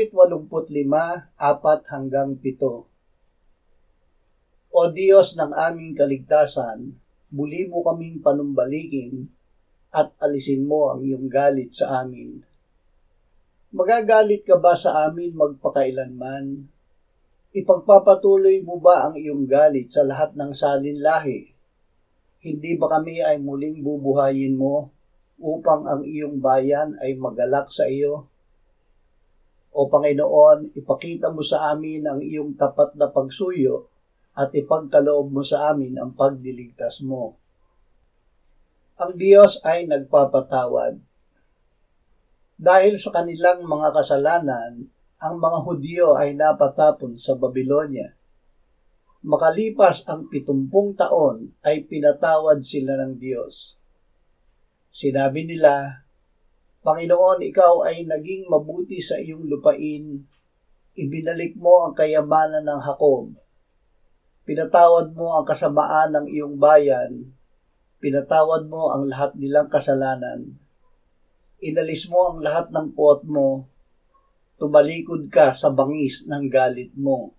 Awit 85, 4-7. O Diyos ng aming kaligtasan, muli mo kaming panumbalikin at alisin mo ang iyong galit sa amin. Magagalit ka ba sa amin magpakailanman? Ipagpapatuloy mo ba ang iyong galit sa lahat ng salinlahi? Hindi ba kami ay muling bubuhayin mo upang ang iyong bayan ay magalak sa iyo? O Panginoon, ipakita mo sa amin ang iyong tapat na pagsuyo at ipagkaloob mo sa amin ang pagliligtas mo. Ang Diyos ay nagpapatawad. Dahil sa kanilang mga kasalanan, ang mga Hudyo ay napatapon sa Babylonia. Makalipas ang 70 taon ay pinatawad sila ng Diyos. Sinabi nila, Panginoon, ikaw ay naging mabuti sa iyong lupain. Ibinalik mo ang kayamanan ng Jacob. Pinatawad mo ang kasamaan ng iyong bayan. Pinatawad mo ang lahat nilang kasalanan. Inalis mo ang lahat ng puot mo. Tumalikod ka sa bangis ng galit mo.